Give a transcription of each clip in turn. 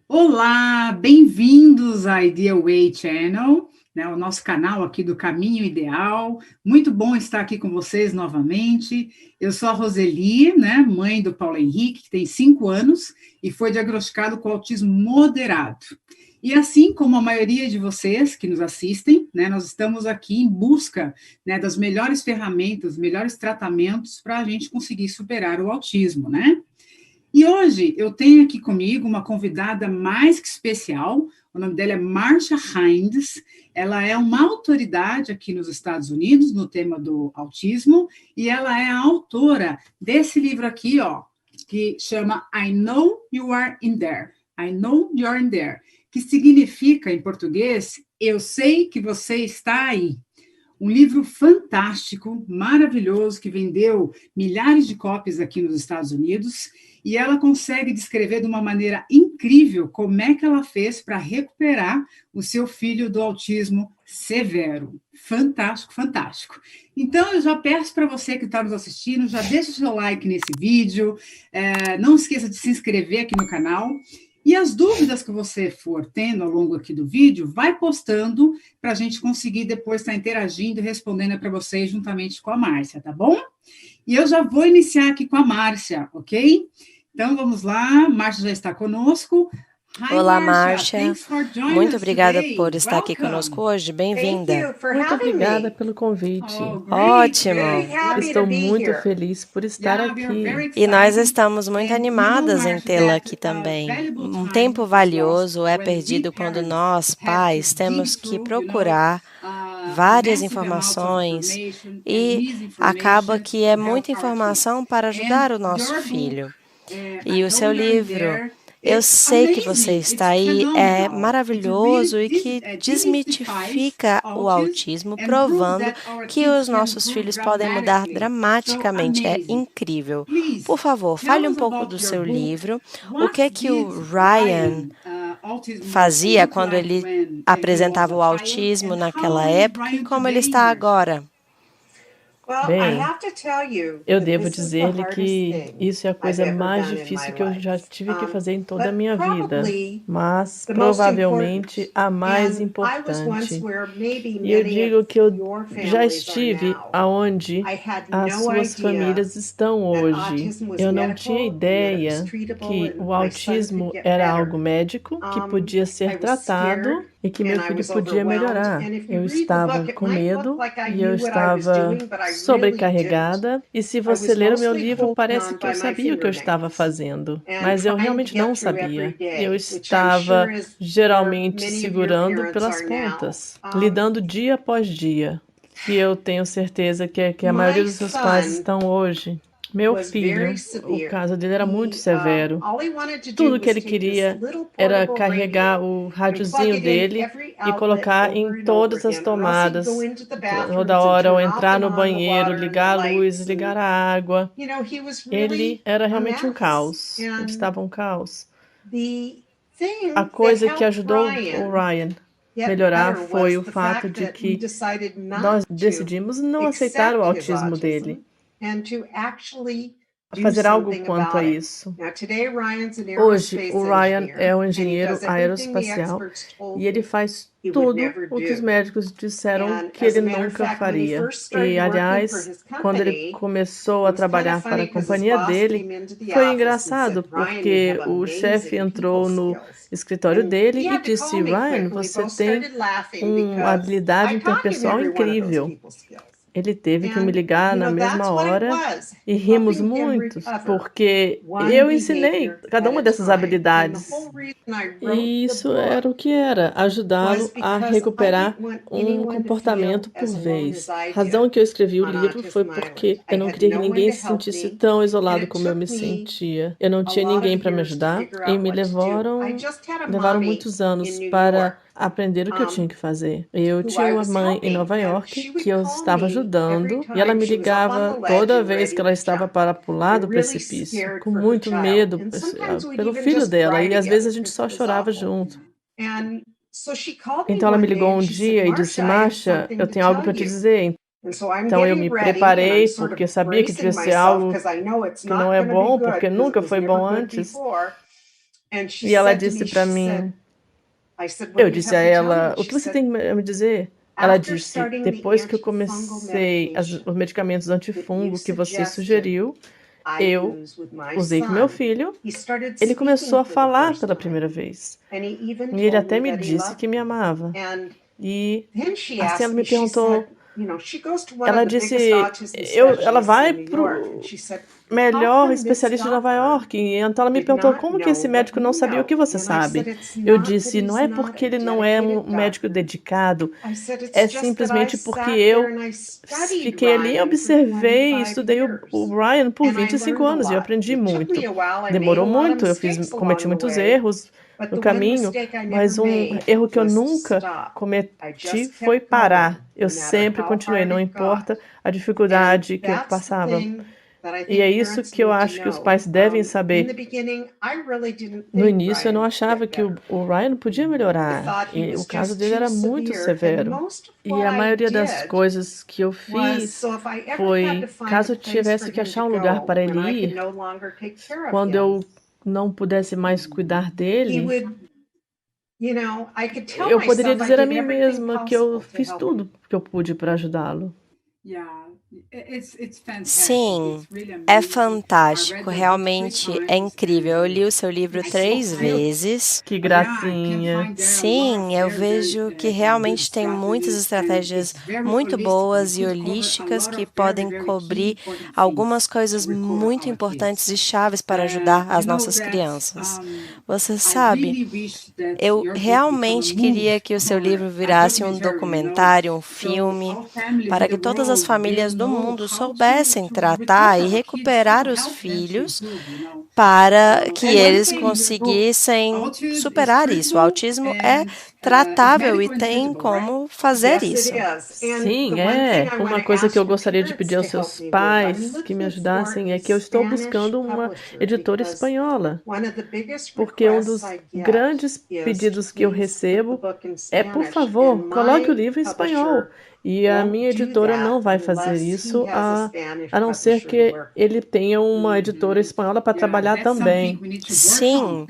Olá, bem-vindos à Ideal Way Channel, né, o nosso canal aqui do Caminho Ideal. Muito bom estar aqui com vocês novamente. Eu sou a Roseli, né, mãe do Paulo Henrique, que tem 5 anos e foi diagnosticado com autismo moderado. E assim como a maioria de vocês que nos assistem, né, nós estamos aqui em busca, né, das melhores ferramentas, melhores tratamentos para a gente conseguir superar o autismo, né? E hoje eu tenho aqui comigo uma convidada mais que especial, o nome dela é Marcia Hines, ela é uma autoridade aqui nos Estados Unidos no tema do autismo, e ela é a autora desse livro aqui, ó, que chama I Know You Are In There, I Know You Are In There, que significa em português, eu sei que você está aí. Um livro fantástico, maravilhoso, que vendeu milhares de cópias aqui nos Estados Unidos, e ela consegue descrever de uma maneira incrível como é que ela fez para recuperar o seu filho do autismo severo. Fantástico, fantástico. Então, eu já peço para você que está nos assistindo, já deixa o seu like nesse vídeo, não esqueça de se inscrever aqui no canal, e as dúvidas que você for tendo ao longo aqui do vídeo, vai postando para a gente conseguir depois estar interagindo e respondendo para vocês juntamente com a Márcia, tá bom? E eu já vou iniciar aqui com a Márcia, ok? Então, vamos lá, Márcia já está conosco. Olá, Márcia. Muito obrigada por estar aqui conosco hoje. Bem-vinda. Muito obrigada pelo convite. Ótimo. Estou muito feliz por estar aqui. E nós estamos muito animadas em tê-la aqui também. Um tempo valioso é perdido quando nós, pais, temos que procurar várias informações e acaba que é muita informação para ajudar o nosso filho. E o seu livro, Eu Sei Que Você Está Aí, é maravilhoso e que desmitifica o autismo, provando que os nossos filhos podem mudar dramaticamente. É incrível. Por favor, fale um pouco do seu livro. O que é que o Ryan fazia quando ele apresentava o autismo naquela época e como ele está agora? Bem, eu devo dizer-lhe que isso é a coisa mais difícil que eu já tive que fazer em toda a minha vida, mas provavelmente a mais importante. E eu digo que eu já estive aonde as suas famílias estão hoje. Eu não tinha ideia que o autismo era algo médico, que podia ser tratado e que meu filho podia melhorar. Eu estava com medo e eu estava sobrecarregada. E se você ler o meu livro, parece que eu sabia o que eu estava fazendo, mas eu realmente não sabia. Eu estava geralmente segurando pelas pontas, lidando dia após dia. E eu tenho certeza que a maioria dos seus pais estão hoje. Meu filho, o caso dele era muito severo. Tudo que ele queria era carregar o rádiozinho dele e colocar em todas as tomadas, toda hora, ou entrar no banheiro, ligar a luz, ligar a água. Ele era realmente um caos. Ele estava um caos. A coisa que ajudou o Ryan melhorar foi o fato de que nós decidimos não aceitar o autismo dele. fazer algo quanto a isso. Hoje, o Ryan é um engenheiro aeroespacial e ele faz tudo o que os médicos disseram que ele nunca faria. E, aliás, quando ele começou a trabalhar para a companhia dele, foi engraçado, porque o chefe entrou no escritório dele e disse: Ryan, você tem uma habilidade interpessoal incrível. Ele teve que me ligar na mesma hora e rimos muito, porque eu ensinei cada uma dessas habilidades. E isso era o que era, ajudá-lo a recuperar um comportamento por vez. A razão que eu escrevi o livro foi porque eu não queria que ninguém se sentisse tão isolado como eu me sentia. Eu não tinha ninguém para me ajudar e me levaram muitos anos para aprender o que eu tinha que fazer. Eu tinha uma mãe em Nova York que eu estava ajudando e ela me ligava toda vez que ela estava para pular do precipício, com muito medo pelo filho dela, e às vezes a gente só chorava junto. Então ela me ligou um dia e disse: Marcia, eu tenho algo para te dizer. Então eu me preparei porque sabia que devia ser algo que não é bom, porque nunca foi bom antes. E ela disse para mim, eu disse a ela: o que você tem a me dizer? Ela disse: depois que eu comecei os medicamentos antifungo que você sugeriu, eu usei com meu filho, ele começou a falar pela primeira vez. E ele até me disse que me amava. E assim ela me perguntou, ela disse, ela vai para o melhor especialista de Nova York. E então ela me perguntou, como que esse médico não sabia o que você sabe? Eu disse, não é porque ele não é um médico dedicado, é simplesmente porque eu fiquei ali, observei e estudei o Ryan por 25 anos e eu aprendi muito. Demorou muito, cometi muitos erros no caminho, mas um erro que eu nunca cometi foi parar. Eu sempre continuei, não importa a dificuldade que eu passava. E é isso que eu acho que os pais devem saber. No início, eu não achava que o Ryan podia melhorar. E o caso dele era muito severo. E a maioria das coisas que eu fiz foi, caso eu tivesse que achar um lugar para ele ir, quando eu não pudesse mais cuidar dele, eu poderia dizer a mim mesma que eu fiz tudo que eu pude para ajudá-lo. Sim, é fantástico, realmente é incrível. Eu li o seu livro 3 vezes. Que gracinha. Sim, eu vejo que realmente tem muitas estratégias muito boas e holísticas que podem cobrir algumas coisas muito importantes e chaves para ajudar as nossas crianças. Você sabe, eu realmente queria que o seu livro virasse um documentário, um filme, para que todas as famílias do mundo soubessem tratar e recuperar os filhos para que eles conseguissem superar isso. O autismo é tratável e tem como fazer isso. Sim, é. Uma coisa que eu gostaria de pedir aos seus pais que me ajudassem é que eu estou buscando uma editora espanhola, porque um dos grandes pedidos que eu recebo é, por favor, coloque o livro em espanhol. E a minha editora não vai fazer isso, a não ser que ele tenha uma editora espanhola para trabalhar também. Sim,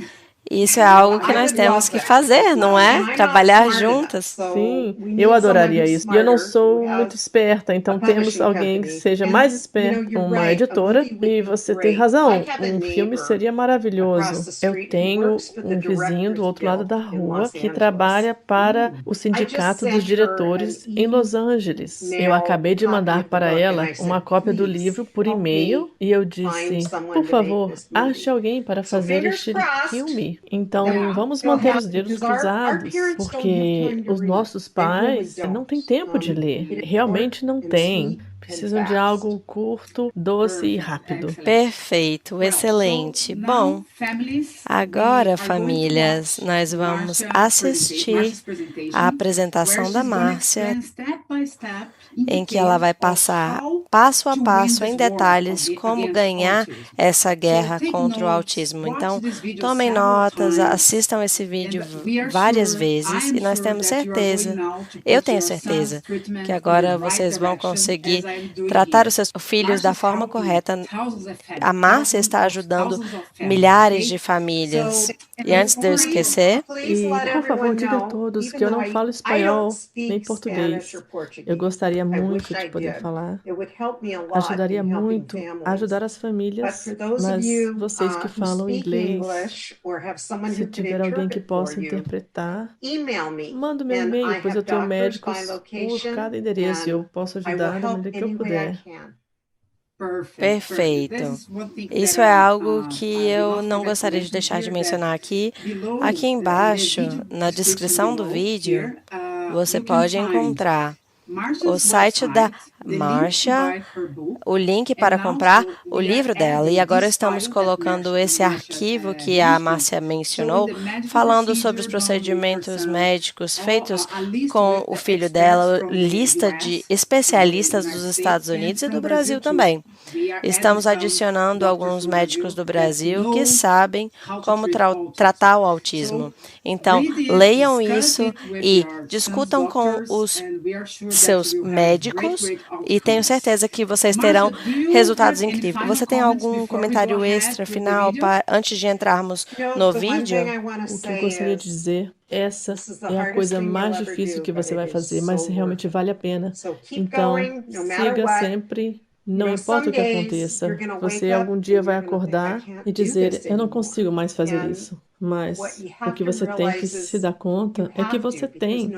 isso é algo que nós temos que fazer, não é? Trabalhar juntas. Sim, eu adoraria isso. E eu não sou muito esperta, então temos alguém que seja mais esperto, uma editora. E você tem razão, um filme seria maravilhoso. Eu tenho um vizinho do outro lado da rua que trabalha para o Sindicato dos Diretores em Los Angeles. Eu acabei de mandar para ela uma cópia do livro por e-mail e eu disse, por favor, ache alguém para fazer este filme. Então, vamos manter os dedos cruzados, porque os nossos pais não têm tempo de ler. Realmente não têm. Precisam de algo curto, doce e rápido. Perfeito, excelente. Bom, agora, famílias, nós vamos assistir a apresentação da Márcia, em que ela vai passar passo a passo, em detalhes, como ganhar essa guerra contra o autismo. Então, tomem notas, assistam esse vídeo várias vezes e nós temos certeza, eu tenho certeza, que agora vocês vão conseguir tratar os seus filhos da forma correta. A Márcia está ajudando milhares de famílias. E antes de eu esquecer... E, por favor, diga a todos que eu não falo espanhol nem português. Eu gostaria muito de poder falar. Ajudaria muito a ajudar as famílias, mas vocês que falam inglês, se tiver alguém que possa interpretar, manda o meu e-mail, pois eu tenho médicos por cada endereço e eu posso ajudar da maneira que eu puder. Perfeito. Isso é algo que eu não gostaria de deixar de mencionar aqui. Aqui embaixo, na descrição do vídeo, você pode encontrar o site da Márcia, o link para comprar o livro dela. E agora estamos colocando esse arquivo que a Márcia mencionou, falando sobre os procedimentos médicos feitos com o filho dela, lista de especialistas dos Estados Unidos e do Brasil também. Estamos adicionando alguns médicos do Brasil que sabem como tratar o autismo. Então, leiam isso e discutam com os seus médicos e tenho certeza que vocês terão resultados incríveis. Você tem algum comentário extra final antes de entrarmos no vídeo? O que eu gostaria de dizer, essa é a coisa mais difícil que você vai fazer, mas realmente vale a pena. Então, siga sempre. Não importa o que aconteça, você algum dia vai acordar e dizer, eu não consigo mais fazer isso. Mas o que você tem que se dar conta é que você tem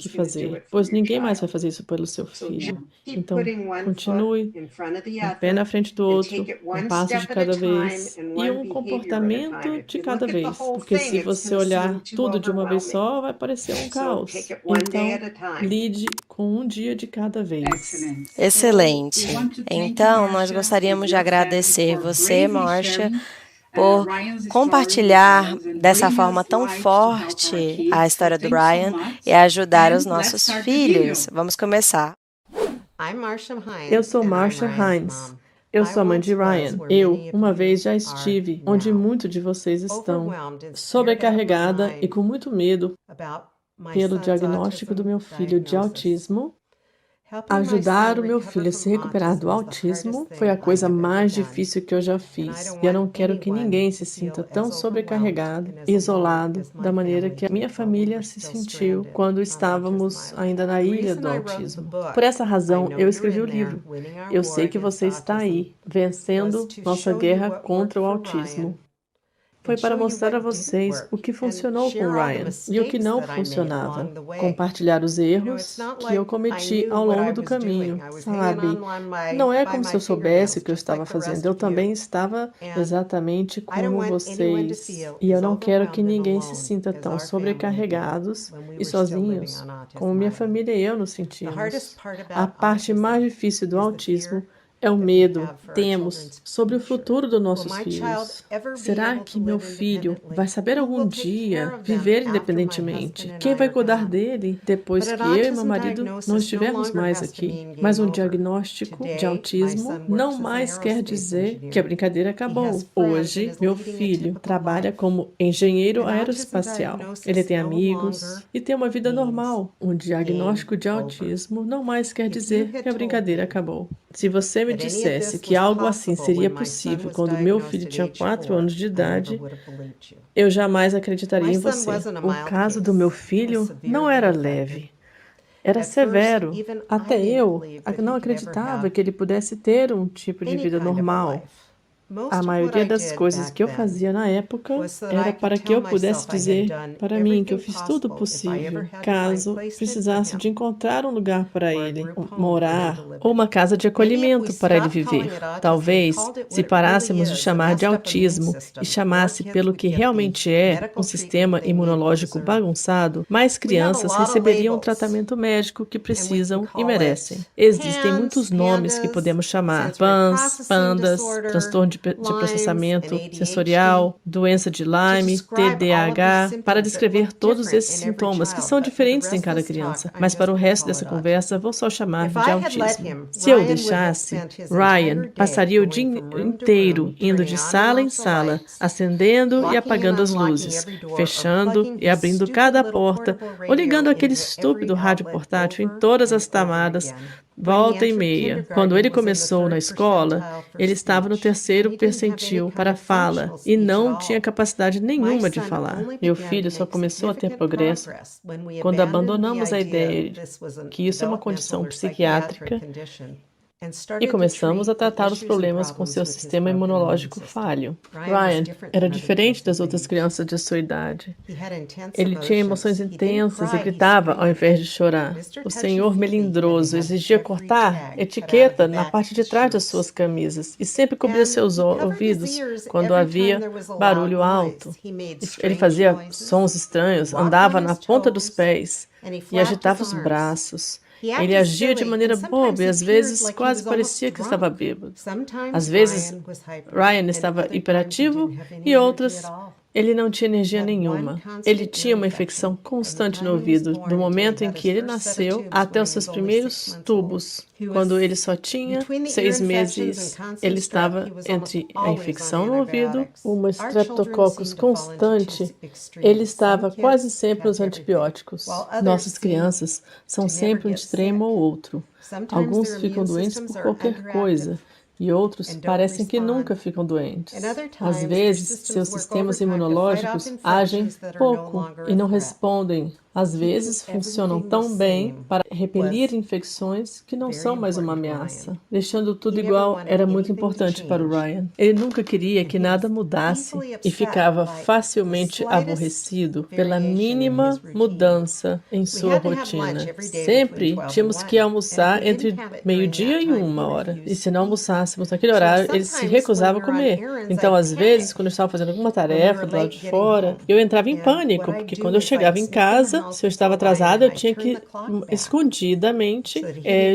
que fazer, pois ninguém mais vai fazer isso pelo seu filho. Então, continue um pé na frente do outro, um passo de cada vez e um comportamento de cada vez. Porque se você olhar tudo de uma vez só, vai parecer um caos. Então, lide com um dia de cada vez. Excelente. Então, nós gostaríamos de agradecer você, Márcia, por compartilhar dessa forma tão forte a história do Ryan e ajudar os nossos filhos. Vamos começar. Eu sou Márcia Hines. Eu sou a mãe de Ryan. Eu, uma vez, já estive onde muitos de vocês estão, sobrecarregada e com muito medo pelo diagnóstico do meu filho de autismo. Ajudar o meu filho a se recuperar do autismo foi a coisa mais difícil que eu já fiz. E eu não quero que ninguém se sinta tão sobrecarregado, isolado, da maneira que a minha família se sentiu quando estávamos ainda na ilha do autismo. Por essa razão, eu escrevi o livro. Eu sei que você está aí, vencendo nossa guerra contra o autismo. Foi para mostrar a vocês o que funcionou com Ryan e o que não funcionava. Compartilhar os erros que eu cometi ao longo do caminho, sabe? Não é como se eu soubesse o que eu estava fazendo. Eu também estava exatamente como vocês. E eu não quero que ninguém se sinta tão sobrecarregados e sozinhos como minha família e eu nos sentimos. A parte mais difícil do autismo é o medo que temos sobre o futuro dos nossos filhos. Será que meu filho vai saber algum dia viver independentemente? Quem vai cuidar dele depois que eu e meu marido não estivermos mais aqui? Mas um diagnóstico de autismo não mais quer dizer que a brincadeira acabou. Hoje, meu filho trabalha como engenheiro aeroespacial. Ele tem amigos e tem uma vida normal. Um diagnóstico de autismo não mais quer dizer que a brincadeira acabou. Se você me dissesse que algo assim seria possível quando meu filho tinha 4 anos de idade, eu jamais acreditaria em você. O caso do meu filho não era leve, era severo. Até eu não acreditava que ele pudesse ter um tipo de vida normal. A maioria das coisas que eu fazia na época era para que eu pudesse dizer para mim que eu fiz tudo possível, caso precisasse de encontrar um lugar para ele morar ou uma casa de acolhimento para ele viver. Talvez, se parássemos de chamar de autismo e chamasse pelo que realmente é, um sistema imunológico bagunçado, mais crianças receberiam o tratamento médico que precisam e merecem. Existem muitos nomes que podemos chamar: PANS, pandas, transtorno de processamento sensorial, doença de Lyme, TDAH, para descrever todos esses sintomas que são diferentes em cada criança. Mas para o resto dessa conversa, vou só chamar de autismo. Se eu deixasse, Ryan passaria o dia inteiro indo de sala em sala, acendendo e apagando as luzes, fechando e abrindo cada porta, ou ligando aquele estúpido rádio portátil em todas as tomadas, volta e meia. Quando ele começou na escola, ele estava no 3º percentil para fala e não tinha capacidade nenhuma de falar. Meu filho só começou a ter progresso quando abandonamos a ideia de que isso é uma condição psiquiátrica e começamos a tratar os problemas com seu sistema imunológico falho. Ryan era diferente das outras crianças de sua idade. Ele tinha emoções intensas e gritava ao invés de chorar. O senhor melindroso exigia cortar etiqueta na parte de trás das suas camisas e sempre cobria seus ouvidos quando havia barulho alto. Ele fazia sons estranhos, andava na ponta dos pés e agitava os braços. Ele agia de maneira boba e às vezes quase parecia que estava bêbado. Às vezes, Ryan estava hiperativo e outras, ele não tinha energia nenhuma. Ele tinha uma infecção constante no ouvido, do momento em que ele nasceu até os seus primeiros tubos. Quando ele só tinha 6 meses, ele estava entre a infecção no ouvido, uma streptococcus constante. Ele estava quase sempre nos antibióticos. Nossas crianças são sempre um extremo ou outro. Alguns ficam doentes por qualquer coisa. E outros parecem que nunca ficam doentes. Às vezes, seus sistemas imunológicos agem pouco e não respondem. Às vezes, funcionam tão bem para repelir infecções que não são mais uma ameaça. Deixando tudo igual era muito importante para o Ryan. Ele nunca queria que nada mudasse e ficava facilmente aborrecido pela mínima mudança em sua rotina. Sempre tínhamos que almoçar entre meio-dia e 1h. E se não almoçássemos naquele horário, ele se recusava a comer. Então, às vezes, quando eu estava fazendo alguma tarefa do lado de fora, eu entrava em pânico, porque quando eu chegava em casa, se eu estava atrasada, eu tinha que, escondidamente,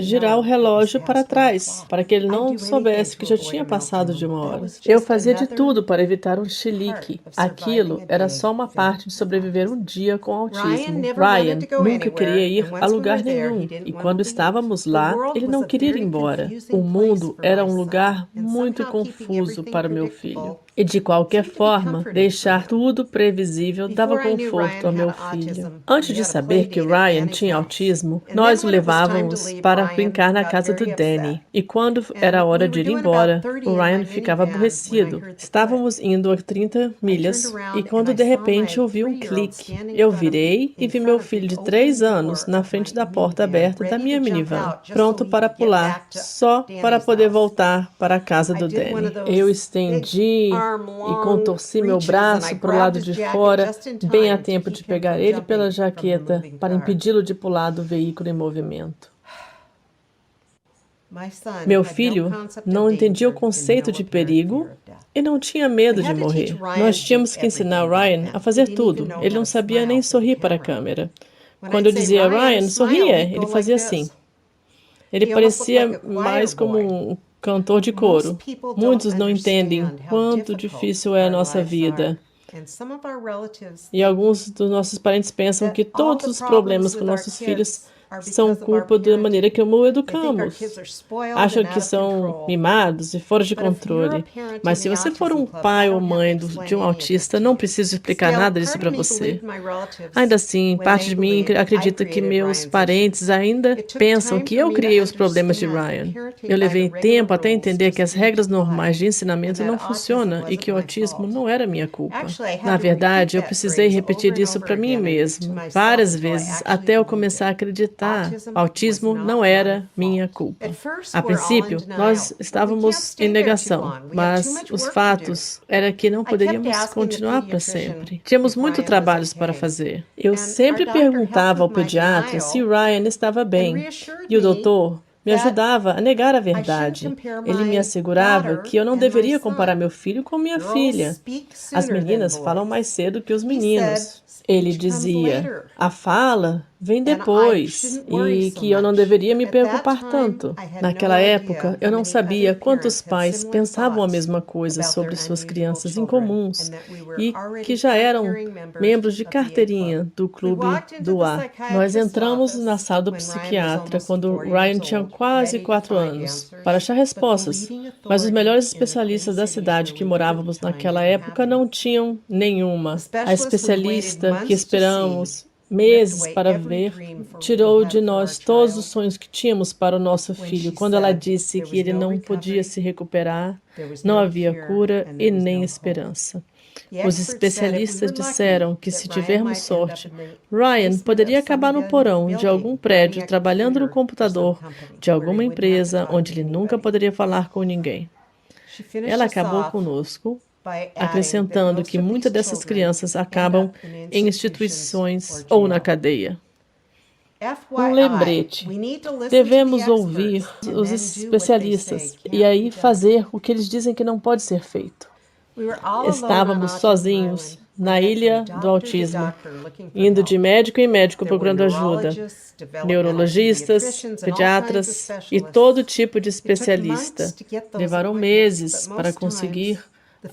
girar o relógio para trás, para que ele não soubesse que já tinha passado de 1h. Eu fazia de tudo para evitar um chilique. Aquilo era só uma parte de sobreviver um dia com autismo. Ryan nunca queria ir a lugar nenhum, e quando estávamos lá, ele não queria ir embora. O mundo era um lugar muito confuso para meu filho. E, de qualquer forma, deixar tudo previsível dava conforto ao meu filho. Antes de saber que Ryan tinha autismo, nós o levávamos para brincar na casa do Danny. E quando era hora de ir embora, o Ryan ficava aborrecido. Estávamos indo a 30 milhas e quando de repente ouvi um clique. Eu virei e vi meu filho de 3 anos na frente da porta aberta da minha minivan, pronto para pular, só para poder voltar para a casa do Danny. Eu estendi e contorci meu braço para o lado de fora, bem a tempo de pegar ele pela jaqueta para impedi-lo de pular do veículo em movimento. Meu filho não entendia o conceito de perigo e não tinha medo de morrer. Nós tínhamos que ensinar Ryan a fazer tudo. Ele não sabia nem sorrir para a câmera. Quando eu dizia, Ryan, sorria, ele fazia assim. Ele parecia mais como um cantor de coro. Muitos não entendem quanto difícil é a nossa vida. E alguns dos nossos parentes pensam que todos os problemas com nossos filhos são culpa da maneira que o educamos. Acham que são mimados e fora de controle. Mas se você for um pai ou mãe de um autista, não preciso explicar nada disso para você. Ainda assim, parte de mim acredita que meus parentes ainda pensam que eu criei os problemas de Ryan. Eu levei tempo até entender que as regras normais de ensinamento não funcionam e que o autismo não era minha culpa. Na verdade, eu precisei repetir isso para mim mesmo, várias vezes, até eu começar a acreditar. Autismo não era minha culpa. A princípio, nós estávamos em negação, mas os fatos eram que não poderíamos continuar para sempre. Tínhamos muito trabalho para fazer. Eu sempre perguntava ao pediatra se Ryan estava bem, e o doutor me ajudava a negar a verdade. Ele me assegurava que eu não deveria comparar meu filho com minha filha. As meninas falam mais cedo que os meninos. Ele dizia, a fala vem depois, e que eu não deveria me preocupar tanto. Naquela época, eu não sabia quantos pais pensavam a mesma coisa sobre suas crianças incomuns e que já eram membros de carteirinha do Clube do A. Nós entramos na sala do psiquiatra quando Ryan tinha quase 4 anos, para achar respostas, mas os melhores especialistas da cidade que morávamos naquela época não tinham nenhuma. A especialista que esperamos meses para ver, tirou de nós todos os sonhos que tínhamos para o nosso filho. Quando ela disse que ele não podia se recuperar, não havia cura e nem esperança. Os especialistas disseram que, se tivermos sorte, Ryan poderia acabar no porão de algum prédio, trabalhando no computador de alguma empresa onde ele nunca poderia falar com ninguém. Ela acabou conosco, acrescentando que muitas dessas crianças acabam em instituições ou na cadeia. Um lembrete. Devemos ouvir os especialistas e aí fazer o que eles dizem que não pode ser feito. Estávamos sozinhos na ilha do autismo, indo de médico em médico procurando ajuda. Neurologistas, pediatras e todo tipo de especialista. Levaram meses para conseguir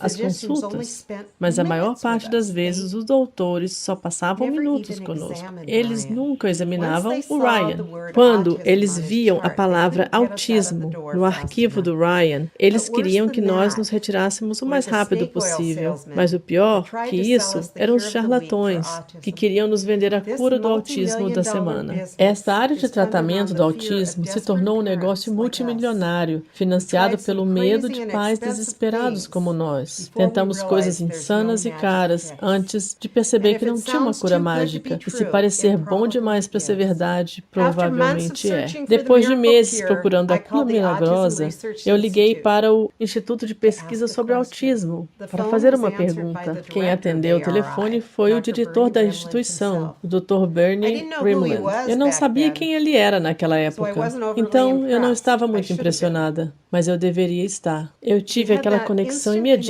as consultas, mas a maior parte das vezes os doutores só passavam minutos conosco. Eles nunca examinavam o Ryan. Quando eles viam a palavra autismo no arquivo do Ryan, eles queriam que nós nos retirássemos o mais rápido possível. Mas o pior que isso eram os charlatões que queriam nos vender a cura do autismo da semana. Esta área de tratamento do autismo se tornou um negócio multimilionário, financiado pelo medo de pais desesperados como nós. Tentamos coisas insanas e caras antes de perceber que não tinha uma cura mágica. E se parecer bom demais para ser verdade, provavelmente é. Depois de meses procurando a cura milagrosa, eu liguei para o Instituto de Pesquisa sobre Autismo para fazer uma pergunta. Quem atendeu o telefone foi o diretor da instituição, o Dr. Bernie Rimland. Eu não sabia quem ele era naquela época, então eu não estava muito impressionada, mas eu deveria estar. Eu tive aquela conexão imediata,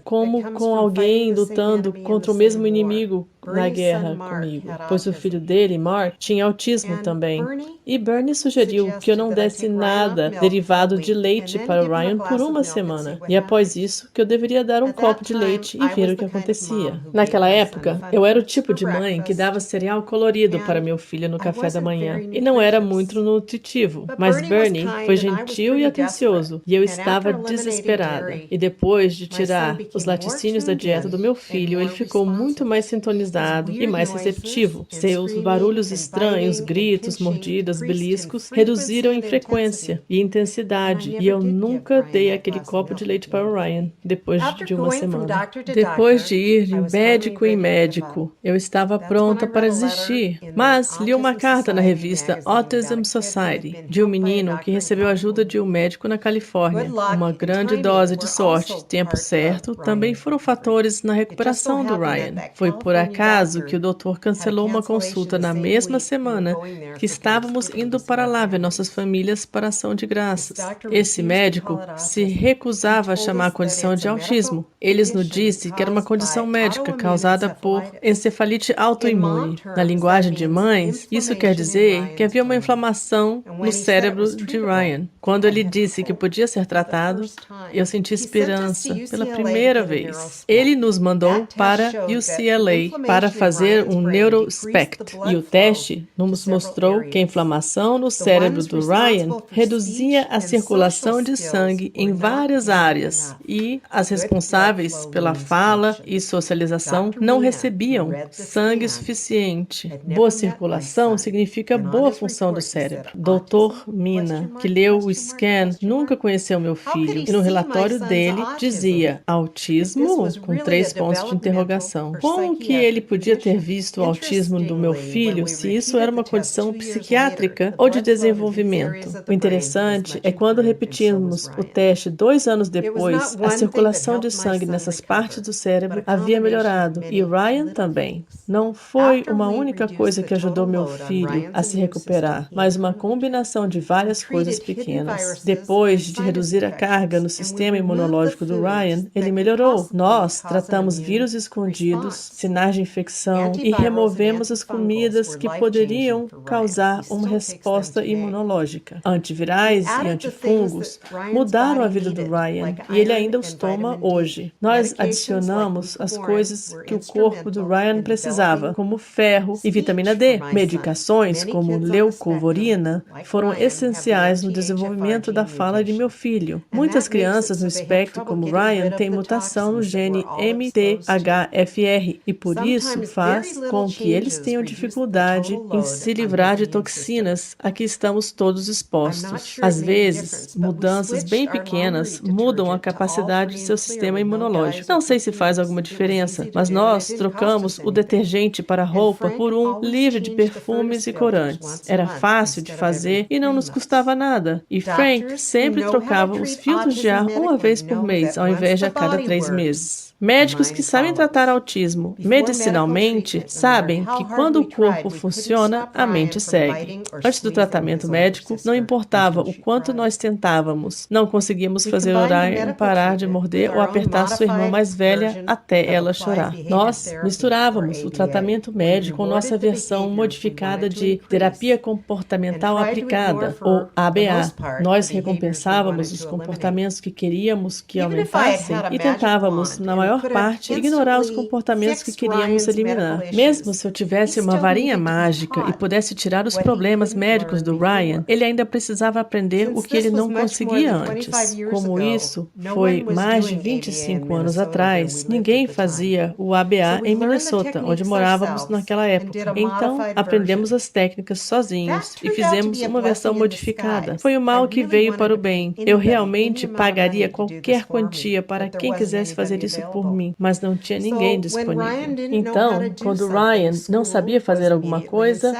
como com alguém lutando contra o mesmo inimigo na guerra comigo, pois o filho dele, Mark, tinha autismo também. E Bernie sugeriu que eu não desse nada derivado de leite para o Ryan por uma semana. E após isso, que eu deveria dar um copo de leite e ver o que acontecia. Naquela época, eu era o tipo de mãe que dava cereal colorido para meu filho no café da manhã. E não era muito nutritivo. Mas Bernie foi gentil e atencioso. E eu estava desesperada. E depois de tirar os laticínios da dieta do meu filho, ele ficou muito mais sintonizado e mais receptivo. Seus barulhos estranhos, gritos, mordidas, beliscos, reduziram em frequência e intensidade, e eu nunca dei aquele copo de leite para o Ryan depois de uma semana. Depois de ir de médico em médico, eu estava pronta para desistir, mas li uma carta na revista Autism Society de um menino que recebeu ajuda de um médico na Califórnia. Uma grande dose de sorte, tempo certo, também foram fatores na recuperação do Ryan. Foi por acaso que o doutor cancelou uma consulta na mesma semana que estávamos indo para lá ver nossas famílias para ação de graças. Esse médico se recusava a chamar a condição de autismo. Ele nos disse que era uma condição médica causada por encefalite autoimune. Na linguagem de mães, isso quer dizer que havia uma inflamação no cérebro de Ryan. Quando ele disse que podia ser tratado, eu senti esperança pela primeira vez. Ele nos mandou para UCLA para fazer um NeuroSpect, e o teste nos mostrou que a inflamação no cérebro do Ryan reduzia a circulação de sangue em várias áreas, e as responsáveis pela fala e socialização não recebiam sangue suficiente. Boa circulação significa boa função do cérebro. Dr. Mina, que leu o scan, nunca conheceu meu filho, e no relatório dele dizia autismo com 3 pontos de interrogação. Como que ele podia ter visto o autismo do meu filho se isso era uma condição psiquiátrica ou de desenvolvimento? O interessante é quando repetimos o teste 2 anos depois, a circulação de sangue nessas partes do cérebro havia melhorado, e Ryan também. Não foi uma única coisa que ajudou meu filho a se recuperar, mas uma combinação de várias coisas pequenas. Depois de reduzir a carga no sistema imunológico do Ryan, ele melhorou. Nós tratamos vírus escondidos, sinais de infecção e removemos as comidas que poderiam causar uma resposta imunológica. Antivirais e antifungos mudaram a vida do Ryan e ele ainda os toma hoje. Nós adicionamos as coisas que o corpo do Ryan precisava, como ferro e vitamina D. Medicações como leucovorina foram essenciais no desenvolvimento da fala de meu filho. Muitas crianças no espectro como Ryan têm mutação no gene MTHFR e por isso faz com que eles tenham dificuldade em se livrar de toxinas a que estamos todos expostos. Às vezes, mudanças bem pequenas mudam a capacidade de seu sistema imunológico. Não sei se faz alguma diferença, mas nós trocamos o detergente para roupa por um livre de perfumes e corantes. Era fácil de fazer e não nos custava nada. E Frank sempre trocava os filtros de ar uma vez por mês, ao invés de a cada 3 meses. Médicos que sabem tratar autismo medicinalmente sabem que quando o corpo funciona, a mente segue. Antes do tratamento médico, não importava o quanto nós tentávamos, não conseguíamos fazer Orion parar de morder ou apertar sua irmã mais velha até ela chorar. Nós misturávamos o tratamento médico com nossa versão modificada de terapia comportamental aplicada, ou ABA. Nós recompensávamos os comportamentos que queríamos que aumentassem e tentávamos, na maior parte, ignorar os comportamentos que queríamos eliminar. Mesmo se eu tivesse uma varinha mágica e pudesse tirar os problemas médicos do Ryan, ele ainda precisava aprender o que ele não conseguia antes. Como isso foi mais de 25 anos atrás, ninguém fazia o ABA em Minnesota, onde morávamos naquela época. Então, aprendemos as técnicas sozinhos e fizemos uma versão modificada. Foi o mal que veio para o bem. Eu realmente pagaria qualquer quantia para quem quisesse fazer isso por mim, mas não tinha ninguém disponível. Então, quando Ryan não sabia fazer alguma coisa,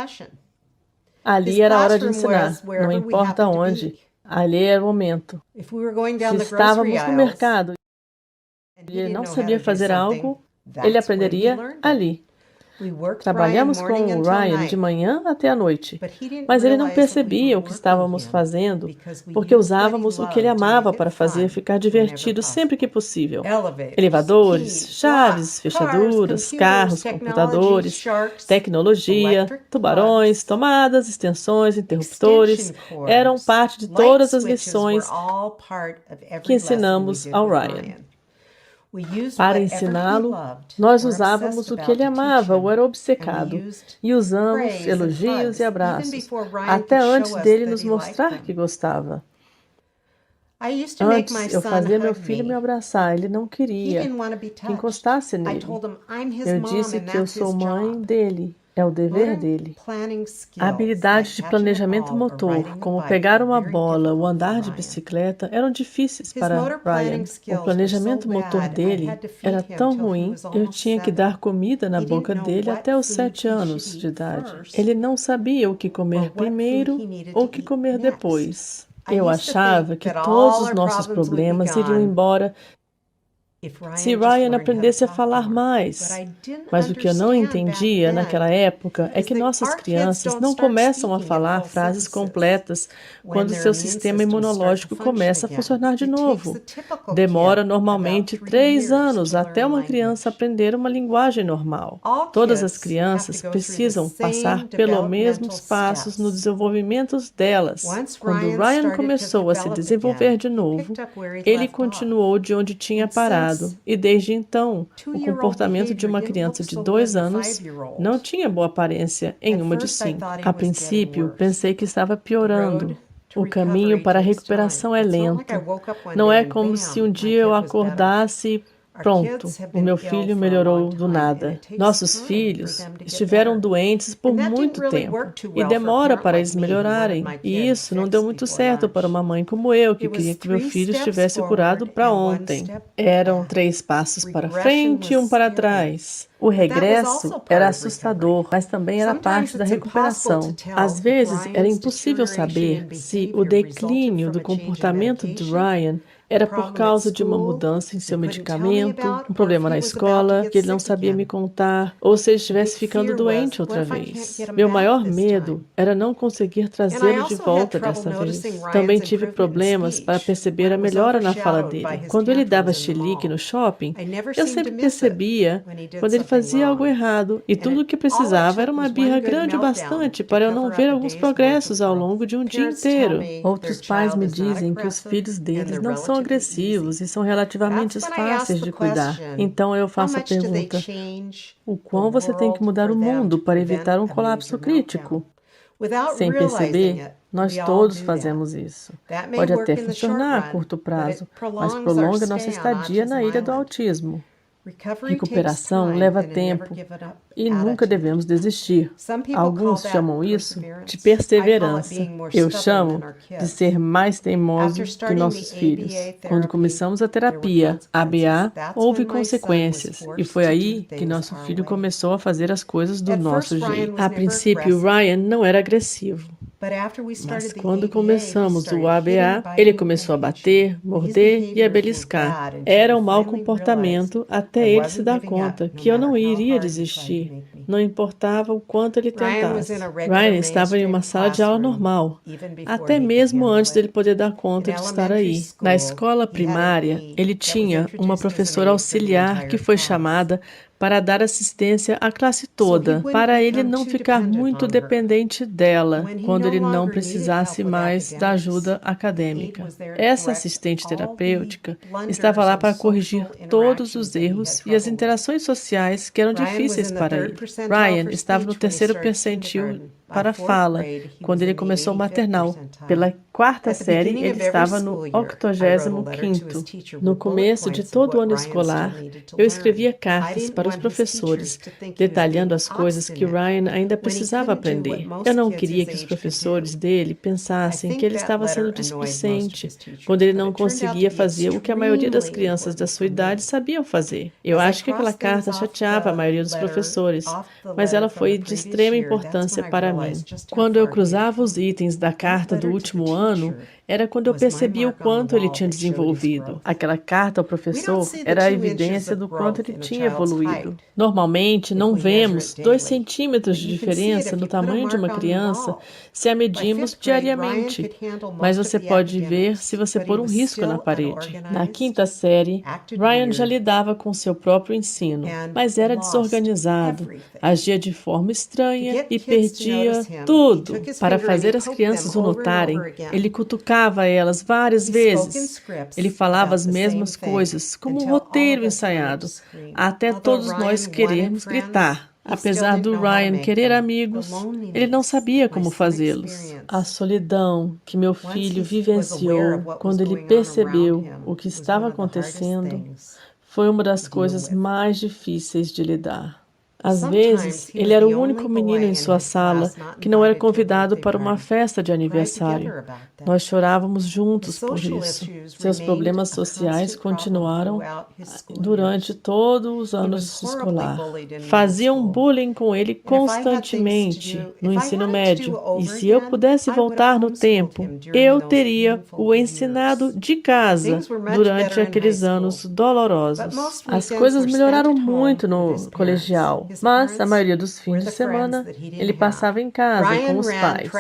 ali era a hora de ensinar, não importa onde, ali era o momento. Se estávamos no mercado e ele não sabia fazer algo, ele aprenderia ali. Trabalhamos com o Ryan de manhã até a noite, mas ele não percebia o que estávamos fazendo, porque usávamos o que ele amava para fazer ficar divertido sempre que possível. Elevadores, chaves, fechaduras, carros, computadores, tecnologia, tubarões, tomadas, extensões, interruptores, eram parte de todas as lições que ensinamos ao Ryan. Para ensiná-lo, nós usávamos o que ele amava ou era obcecado, e usamos elogios e abraços, até antes dele nos mostrar que gostava. Antes, eu fazia meu filho me abraçar, ele não queria que encostasse nele. Eu disse que eu sou mãe dele. É o dever dele. A habilidade de planejamento motor, como pegar uma bola ou andar de bicicleta, eram difíceis para Ryan. O planejamento motor dele era tão ruim, eu tinha que dar comida na boca dele até os 7 anos de idade. Ele não sabia o que comer primeiro ou o que comer depois. Eu achava que todos os nossos problemas iriam embora se Ryan aprendesse a falar mais. Mas o que eu não entendia naquela época é que nossas crianças não começam a falar frases completas quando seu sistema imunológico começa a funcionar de novo. Demora normalmente 3 anos até uma criança aprender uma linguagem normal. Todas as crianças precisam passar pelos mesmos passos no desenvolvimento delas. Quando Ryan começou a se desenvolver de novo, ele continuou de onde tinha parado. E desde então, o comportamento de uma criança de 2 anos não tinha boa aparência em uma de 5. A princípio, pensei que estava piorando. O caminho para a recuperação é lento. Não é como se um dia eu acordasse pronto, o meu filho melhorou do nada. Nossos filhos estiveram doentes por muito tempo e demora para eles melhorarem. E isso não deu muito certo para uma mãe como eu, que queria que meu filho estivesse curado para ontem. Eram 3 passos para frente e 1 para trás. O regresso era assustador, mas também era parte da recuperação. Às vezes, era impossível saber se o declínio do comportamento de Ryan era por causa de uma mudança em seu medicamento, um problema na escola, que ele não sabia me contar, ou se ele estivesse ficando doente outra vez. Meu maior medo era não conseguir trazê-lo de volta dessa vez. Também tive problemas para perceber a melhora na fala dele. Quando ele dava chilique no shopping, eu sempre percebia quando ele fazia algo errado, e tudo o que precisava era uma birra grande o bastante para eu não ver alguns progressos ao longo de um dia inteiro. Outros pais me dizem que os filhos deles não são agressivos e são relativamente fáceis de cuidar. Então eu faço a pergunta: o quão você tem que mudar o mundo para evitar um colapso crítico? Sem perceber, nós todos fazemos isso. Pode até funcionar a curto prazo, mas prolonga nossa estadia na ilha do autismo. Recuperação leva tempo e nunca devemos desistir. Alguns chamam isso de perseverança. Eu chamo de ser mais teimoso que nossos filhos. Quando começamos a terapia, ABA, houve consequências. E foi aí que nosso filho começou a fazer as coisas do nosso jeito. A princípio, Ryan não era agressivo. Mas quando começamos o ABA, ele começou a bater, morder e a beliscar. Era um mau comportamento até ele se dar conta que eu não iria desistir, não importava o quanto ele tentasse. Ryan estava em uma sala de aula normal, até mesmo antes dele poder dar conta de estar aí. Na escola primária, ele tinha uma professora auxiliar que foi chamada para dar assistência à classe toda, para ele não ficar muito dependente dela quando ele não precisasse mais da ajuda acadêmica. Essa assistente terapêutica estava lá para corrigir todos os erros e as interações sociais que eram difíceis para ele. Ryan estava no 3º percentil para a fala, quando ele começou o maternal. Pela 4ª série, ele estava no 85º. No começo de todo o ano escolar, eu escrevia cartas para os professores, detalhando as coisas que Ryan ainda precisava aprender. Eu não queria que os professores dele pensassem que ele estava sendo displicente, quando ele não conseguia fazer o que a maioria das crianças da sua idade sabiam fazer. Eu acho que aquela carta chateava a maioria dos professores, mas ela foi de extrema importância para mim. Quando eu cruzava os itens da carta do último ano, era quando eu percebia o quanto ele tinha desenvolvido. Aquela carta ao professor era a evidência do quanto ele tinha evoluído. Normalmente, não vemos 2 centímetros de diferença no tamanho de uma criança se a medimos diariamente, mas você pode ver se você pôr um risco na parede. Na 5ª série, Ryan já lidava com seu próprio ensino, mas era desorganizado, agia de forma estranha e perdia tudo. Para fazer as crianças o notarem, ele cutucava elas várias vezes. Ele falava as mesmas coisas, como um roteiro ensaiado, até todos nós querermos gritar. Apesar do Ryan querer amigos, ele não sabia como fazê-los. A solidão que meu filho vivenciou quando ele percebeu o que estava acontecendo foi uma das coisas mais difíceis de lidar. Às vezes, ele era o único menino em sua sala que não era convidado para uma festa de aniversário. Nós chorávamos juntos por isso. Seus problemas sociais continuaram durante todos os anos escolar. Faziam bullying com ele constantemente no ensino médio. E se eu pudesse voltar no tempo, eu teria o ensinado de casa durante aqueles anos dolorosos. As coisas melhoraram muito no colegial. Mas, a maioria dos fins de semana, ele passava em casa com os pais.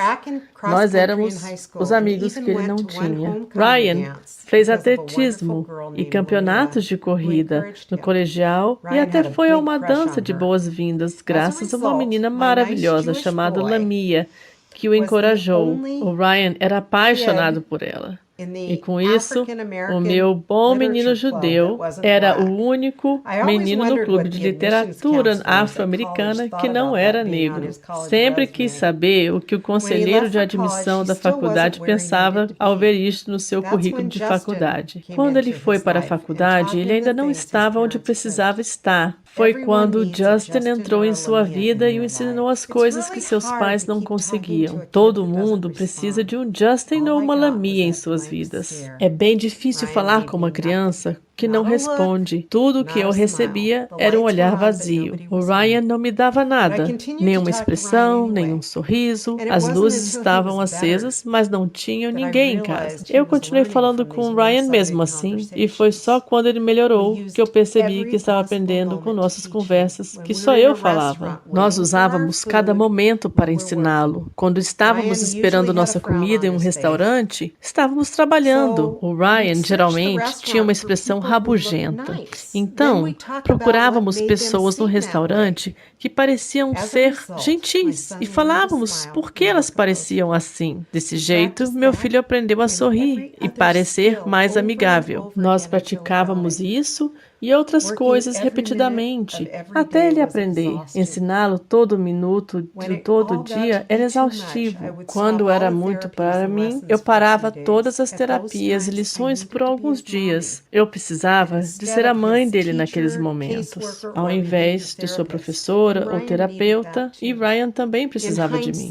Nós éramos os amigos que ele não tinha. Ryan fez atletismo e campeonatos de corrida no colegial e até foi a uma dança de boas-vindas graças a uma menina maravilhosa chamada Lamia, que o encorajou. O Ryan era apaixonado por ela. E com isso, o meu bom menino judeu era o único menino no clube de literatura afro-americana que não era negro. Sempre quis saber o que o conselheiro de admissão da faculdade pensava ao ver isto no seu currículo de faculdade. Quando ele foi para a faculdade, ele ainda não estava onde precisava estar. Foi quando Justin entrou em sua vida e o ensinou as coisas que seus pais não conseguiam. Todo mundo precisa de um Justin ou uma Lamia em suas vidas. É bem difícil falar com uma criança que não responde. Tudo o que eu recebia era um olhar vazio. O Ryan não me dava nada, nenhuma expressão, nenhum sorriso. As luzes estavam acesas, mas não tinham ninguém em casa. Eu continuei falando com o Ryan mesmo assim, e foi só quando ele melhorou que eu percebi que estava aprendendo com nossas conversas, que só eu falava. Nós usávamos cada momento para ensiná-lo. Quando estávamos esperando nossa comida em um restaurante, estávamos trabalhando. O Ryan geralmente tinha uma expressão rabugenta. Então, procurávamos pessoas no restaurante que pareciam ser gentis e falávamos por que elas pareciam assim. Desse jeito, meu filho aprendeu a sorrir e parecer mais amigável. Nós praticávamos isso e outras coisas repetidamente, até ele aprender. Ensiná-lo todo minuto de todo dia era exaustivo. Quando era muito para mim, eu parava todas as terapias e lições por alguns dias. Eu precisava precisava de ser a mãe dele naqueles momentos, ao invés de sua professora ou terapeuta, e Ryan também precisava de mim.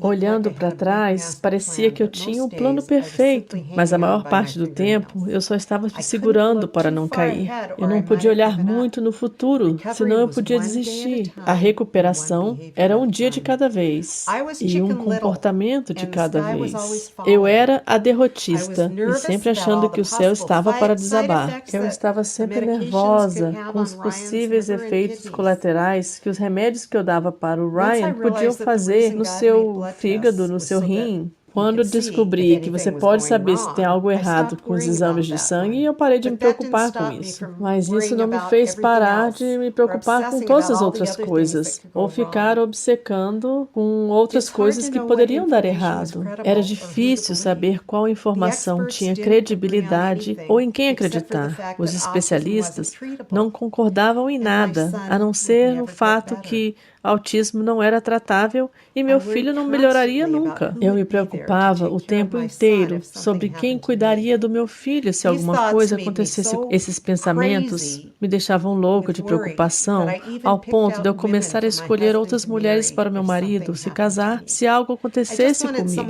Olhando para trás, parecia que eu tinha um plano perfeito, mas a maior parte do tempo eu só estava me segurando para não cair. Eu não podia olhar muito no futuro, senão eu podia desistir. A recuperação era um dia de cada vez e um comportamento de cada vez. Eu era a derrotista e sempre achando que o céu estava para desabar. Eu estava sempre nervosa com os possíveis efeitos colaterais que os remédios que eu dava para o Ryan podiam fazer no seu fígado, no seu rim. Quando descobri que você pode saber se tem algo errado com os exames de sangue, eu parei de me preocupar com isso. Mas isso não me fez parar de me preocupar com todas as outras coisas, ou ficar obcecando com outras coisas que poderiam dar errado. Era difícil saber qual informação tinha credibilidade ou em quem acreditar. Os especialistas não concordavam em nada, a não ser o fato que autismo não era tratável e meu filho não melhoraria nunca. Eu me preocupava o tempo inteiro sobre quem cuidaria do meu filho se alguma coisa acontecesse. Esses pensamentos me deixavam louca de preocupação, ao ponto de eu começar a escolher outras mulheres para meu marido se casar se algo acontecesse comigo.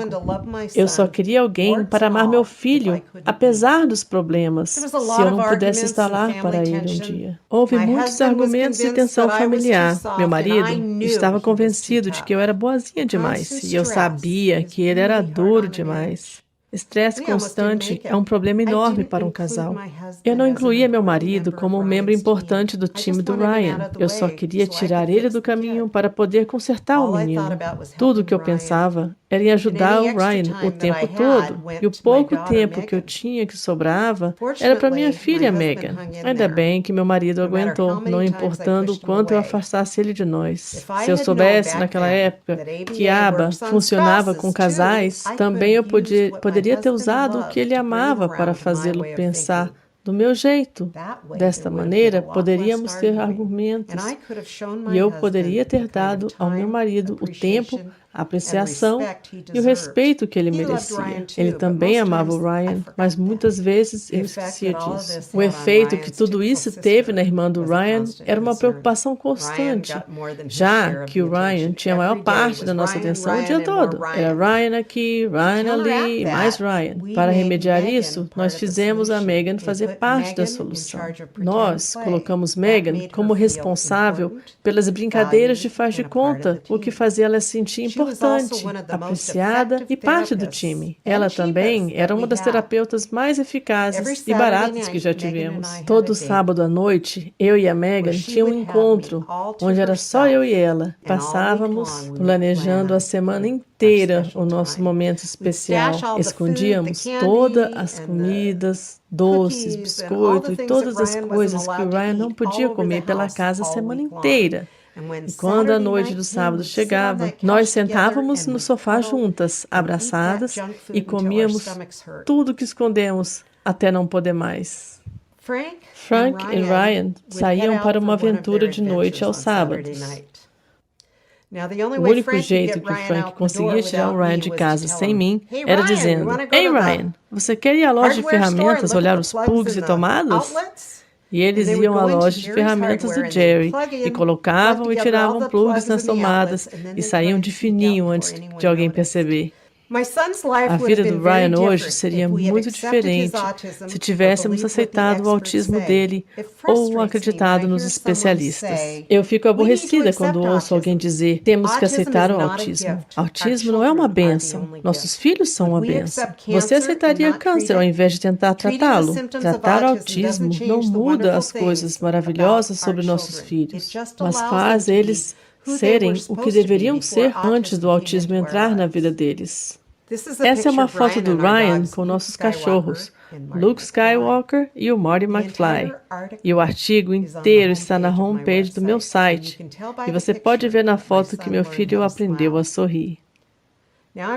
Eu só queria alguém para amar meu filho, apesar dos problemas, se eu não pudesse estar lá para ele um dia. Houve muitos argumentos e tensão familiar. Meu marido estava convencido de que eu era boazinha demais e eu sabia que ele era duro demais. Estresse constante é um problema enorme para um casal. Eu não incluía meu marido como um membro importante do time do Ryan. Eu só queria tirar ele do caminho para poder consertar o menino. Tudo o que eu pensava era em ajudar o Ryan o tempo todo. E o pouco tempo que eu tinha que sobrava era para minha filha, Megan. Ainda bem que meu marido aguentou, não importando o quanto eu afastasse ele de nós. Se eu soubesse, naquela época, que ABA funcionava com casais, também eu poderia ter usado o que ele amava para fazê-lo pensar do meu jeito. Desta maneira, poderíamos ter argumentos e eu poderia ter dado ao meu marido o tempo, a apreciação e o respeito que ele merecia. Ele também amava o Ryan, mas muitas vezes eu esquecia disso. O efeito que tudo isso teve na irmã do Ryan era uma preocupação constante, já que o Ryan tinha a maior parte da nossa atenção o dia todo. Era Ryan aqui, Ryan ali e mais Ryan. Para remediar isso, nós fizemos a Megan fazer parte da solução. Nós colocamos Megan como responsável pelas brincadeiras de faz de conta, o que fazia ela se sentir importante, apreciada e parte do time. Ela também era uma das terapeutas mais eficazes e baratas que já tivemos. Todo sábado à noite, eu e a Megan tínhamos um encontro, onde era só eu e ela. Passávamos planejando a semana inteira o nosso momento especial. Escondíamos todas as comidas, doces, biscoito e todas as coisas que o Ryan não podia comer pela casa a semana inteira. E quando a noite do sábado chegava, nós sentávamos no sofá juntas, abraçadas, e comíamos tudo que escondemos até não poder mais. Frank e Ryan saíam para uma aventura de noite aos sábados. O único jeito que o Frank conseguia tirar o Ryan de casa sem mim era dizendo: "Ei, Ryan, você quer ir à loja de ferramentas olhar os plugs e tomadas?" E eles iam à loja de ferramentas do Jerry e colocavam e tiravam plugs nas tomadas e saíam de fininho antes de alguém perceber. A vida do Ryan hoje seria muito diferente se tivéssemos aceitado o autismo dele ou acreditado nos especialistas. Eu fico aborrecida quando ouço alguém dizer: temos que aceitar o autismo. Autismo não é uma bênção. Nossos filhos são uma bênção. Você aceitaria câncer ao invés de tentar tratá-lo? Tratar o autismo não muda as coisas maravilhosas sobre nossos filhos, mas faz eles serem o que deveriam ser antes do autismo entrar na vida deles. Essa é uma foto do Ryan com nossos cachorros, Luke Skywalker e o Marty McFly. E o artigo inteiro está na homepage do meu site. E você pode ver na foto que meu filho aprendeu a sorrir.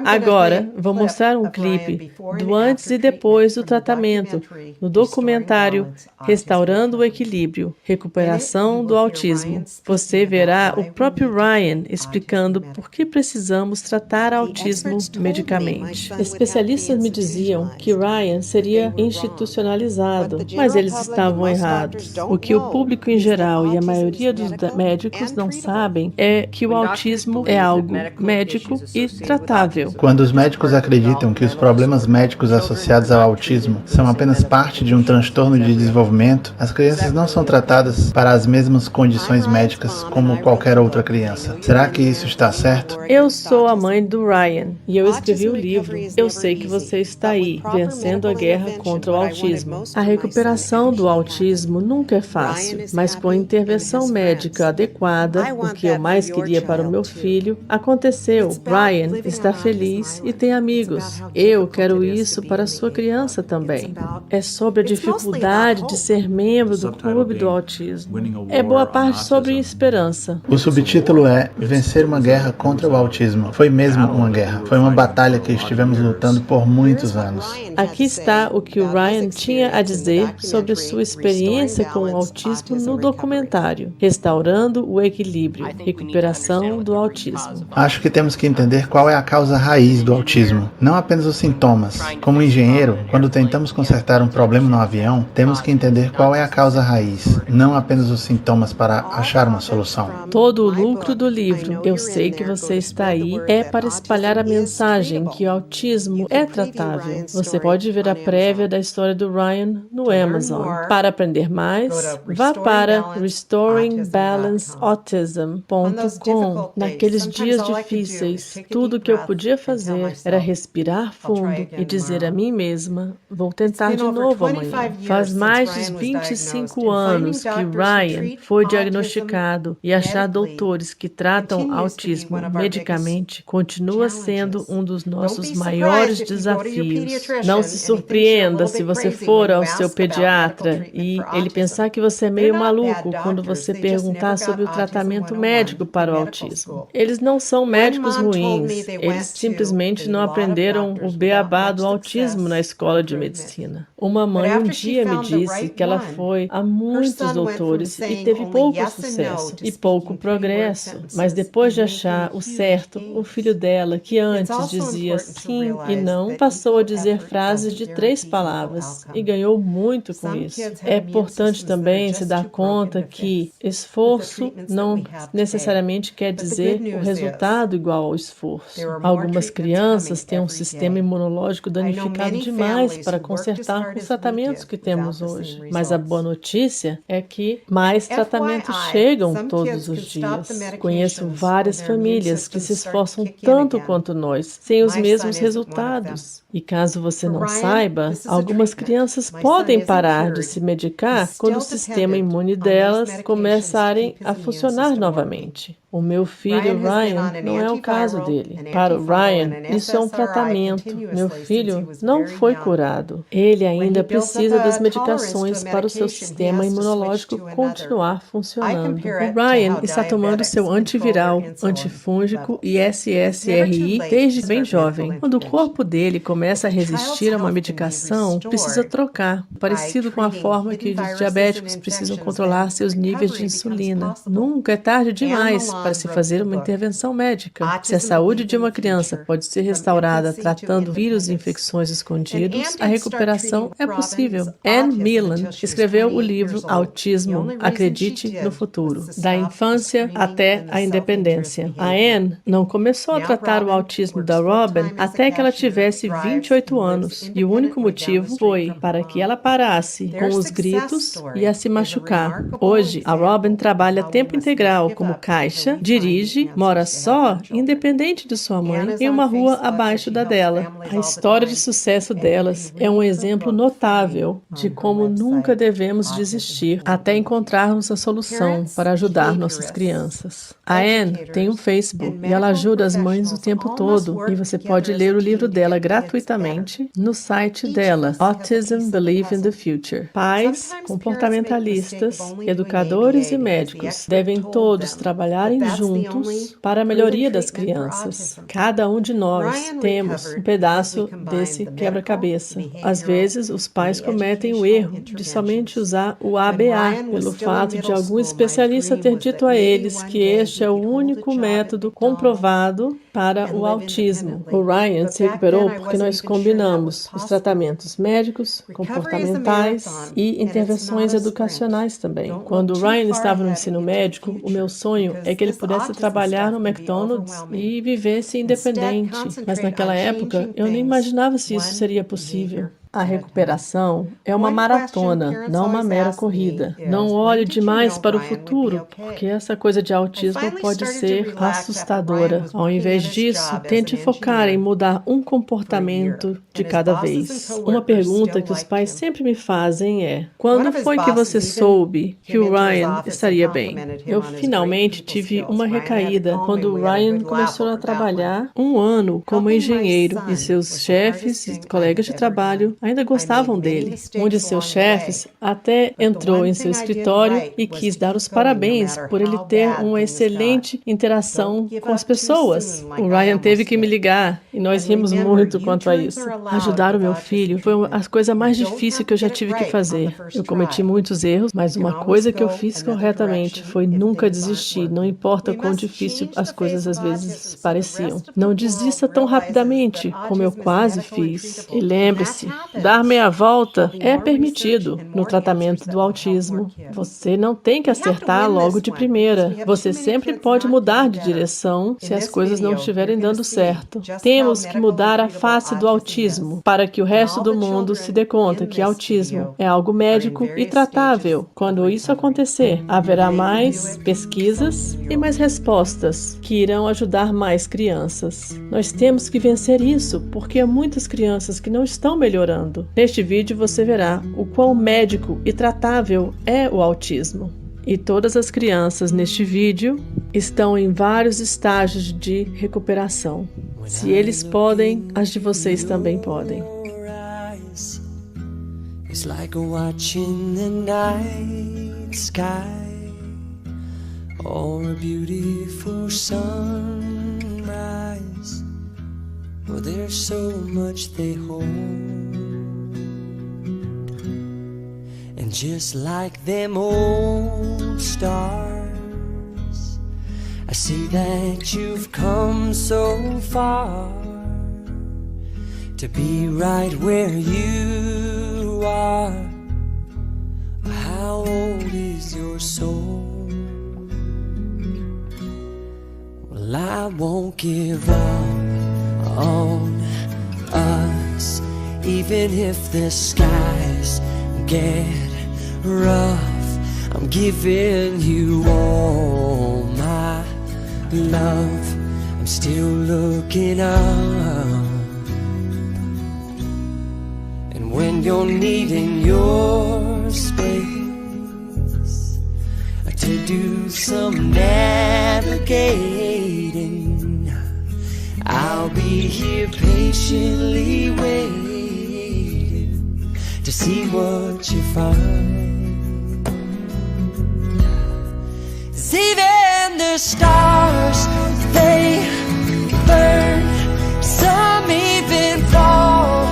Agora, vou mostrar um clipe do antes e depois do tratamento no documentário Restaurando o Equilíbrio, Recuperação do Autismo. Você verá o próprio Ryan explicando por que precisamos tratar autismo medicamente. Especialistas me diziam que Ryan seria institucionalizado, mas eles estavam errados. O que o público em geral e a maioria dos médicos não sabem é que o autismo é algo médico e tratável. Quando os médicos acreditam que os problemas médicos associados ao autismo são apenas parte de um transtorno de desenvolvimento, as crianças não são tratadas para as mesmas condições médicas como qualquer outra criança. Será que isso está certo? Eu sou a mãe do Ryan e eu escrevi o livro Eu Sei Que Você Está Aí, Vencendo a Guerra contra o Autismo. A recuperação do autismo nunca é fácil, mas com a intervenção médica adequada, o que eu mais queria para o meu filho, aconteceu. Ryan está feliz e tem amigos. Eu quero isso para a sua criança também. É sobre a dificuldade de ser membro do Clube do Autismo. É boa parte sobre esperança. O subtítulo é Vencer uma Guerra contra o Autismo. Foi mesmo uma guerra. Foi uma batalha que estivemos lutando por muitos anos. Aqui está o que o Ryan tinha a dizer sobre sua experiência com o autismo no documentário Restaurando o Equilíbrio, Recuperação do Autismo. Acho que temos que entender qual é a causa raiz do autismo, não apenas os sintomas. Como engenheiro, quando tentamos consertar um problema no avião, temos que entender qual é a causa raiz, não apenas os sintomas para achar uma solução. Todo o lucro do livro Eu Sei Que Você Está Aí é para espalhar a mensagem que o autismo é tratável. Você pode ver a prévia da história do Ryan no Amazon. Para aprender mais, vá para restoringbalanceautism.com. Naqueles dias difíceis, tudo que eu podia fazer era respirar fundo e dizer a mim mesma, vou tentar de novo amanhã. Faz mais de 25 anos que Ryan foi diagnosticado e achar doutores que tratam autismo medicamente continua sendo um dos nossos maiores desafios. Não se surpreenda se você for ao seu pediatra e ele pensar que você é meio maluco quando você perguntar sobre o tratamento médico para o autismo. Eles não são médicos ruins, eles simplesmente não aprenderam o beabá do autismo na escola de medicina. Uma mãe um dia me disse que ela foi a muitos doutores e teve pouco sucesso e pouco progresso, mas depois de achar o certo, o filho dela, que antes dizia sim e não, passou a dizer frases de 3 palavras e ganhou muito com isso. É importante também se dar conta que esforço não necessariamente quer dizer o resultado igual ao esforço. Algumas crianças têm um sistema imunológico danificado demais para consertar os tratamentos que temos hoje. Mas a boa notícia é que mais tratamentos chegam todos os dias. Conheço várias famílias que se esforçam tanto quanto nós, sem os mesmos resultados. E caso você não saiba, algumas crianças podem parar de se medicar quando o sistema imune delas começarem a funcionar novamente. O meu filho, Ryan, não é o caso dele. Para o Ryan, isso é um tratamento. Meu filho não foi curado. Ele ainda precisa das medicações para o seu sistema imunológico continuar funcionando. O Ryan está tomando seu antiviral, antifúngico e SSRI desde bem jovem. Quando o corpo dele começa a resistir a uma medicação, precisa trocar, parecido com a forma que os diabéticos precisam controlar seus níveis de insulina. Nunca é tarde demais para se fazer uma intervenção médica. Se a saúde de uma criança pode ser restaurada tratando vírus e infecções escondidos, a recuperação é possível. Anne Millan escreveu o livro Autismo, Acredite no Futuro, da infância até a independência. A Anne não começou a tratar o autismo da Robin até que ela tivesse 28 anos, e o único motivo foi para que ela parasse com os gritos e a se machucar. Hoje, a Robin trabalha a tempo integral como caixa, dirige, mora só, independente de sua mãe, em uma rua abaixo da dela. A história de sucesso delas é um exemplo notável de como nunca devemos desistir até encontrarmos a solução para ajudar nossas crianças. A Anne tem um Facebook e ela ajuda as mães o tempo todo, e você pode ler o livro dela gratuitamente no site dela, Autism Believe in the Future. Pais, comportamentalistas, educadores e médicos devem todos trabalhar em juntos para a melhoria das crianças. Cada um de nós temos um pedaço desse quebra-cabeça. Às vezes, os pais cometem o erro de somente usar o ABA, pelo fato de algum especialista ter dito a eles que este é o único método comprovado para o autismo. O Ryan se recuperou porque nós combinamos os tratamentos médicos, comportamentais e intervenções educacionais também. Quando o Ryan estava no ensino médico, o meu sonho é que ele pudesse trabalhar no McDonald's e vivesse independente. Mas naquela época, eu nem imaginava se isso seria possível. A recuperação é uma maratona, não uma mera corrida. Não olhe demais para o futuro, porque essa coisa de autismo pode ser assustadora. Ao invés disso, tente focar em mudar um comportamento de cada vez. Uma pergunta que os pais sempre me fazem é: quando foi que você soube que o Ryan estaria bem? Eu finalmente tive uma recaída quando o Ryan começou a trabalhar 1 ano como engenheiro e seus chefes e colegas de trabalho ainda gostavam dele. Um de seus chefes até entrou em seu escritório e quis dar os parabéns por ele ter uma excelente interação com as pessoas. O Ryan teve que me ligar e nós rimos muito quanto a isso. Ajudar o meu filho foi a coisa mais difícil que eu já tive que fazer. Eu cometi muitos erros, mas uma coisa que eu fiz corretamente foi nunca desistir, não importa quão difícil as coisas às vezes pareciam. Não desista tão rapidamente, como eu quase fiz. E lembre-se, dar meia volta é permitido no tratamento do autismo. Você não tem que acertar logo de primeira. Você sempre pode mudar de direção se as coisas não estiverem dando certo. Temos que mudar a face do autismo para que o resto do mundo se dê conta que autismo é algo médico e tratável. Quando isso acontecer, haverá mais pesquisas e mais respostas que irão ajudar mais crianças. Nós temos que vencer isso porque há muitas crianças que não estão melhorando. Neste vídeo você verá o quão médico e tratável é o autismo. E todas as crianças neste vídeo estão em vários estágios de recuperação. Se eles podem, as de vocês também podem. It's like watching the night sky or a beautiful sunrise. Well, there's so much they hold. And just like them old stars, I see that you've come so far to be right where you are. How old is your soul? Well, I won't give up on us, even if the skies get rough. I'm giving you all my love. I'm still looking up. And when you're needing your space to do some navigating, I'll be here patiently waiting to see what you find. 'Cause even the stars, they burn. Some even fall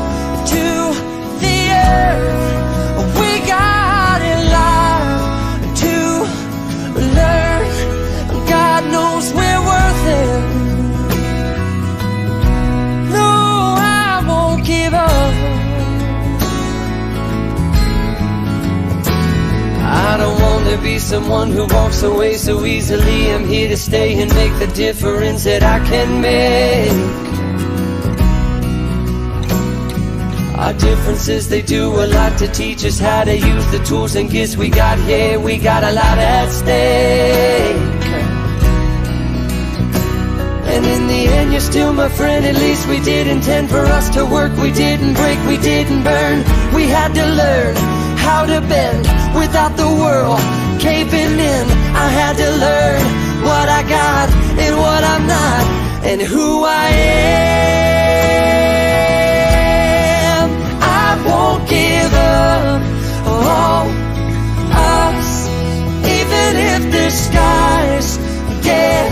to the earth. We got in line to learn. God knows we're worth it. No, I won't give up. I don't want to be someone who walks away so easily. I'm here to stay and make the difference that I can make. Our differences, they do a lot to teach us how to use the tools and gifts we got here. We got a lot at stake. And in the end, you're still my friend. At least we did intend for us to work. We didn't break, we didn't burn. We had to learn how to bend without the world caving in. I had to learn what I got and what I'm not, and who I am. I won't give up on us, even if the skies get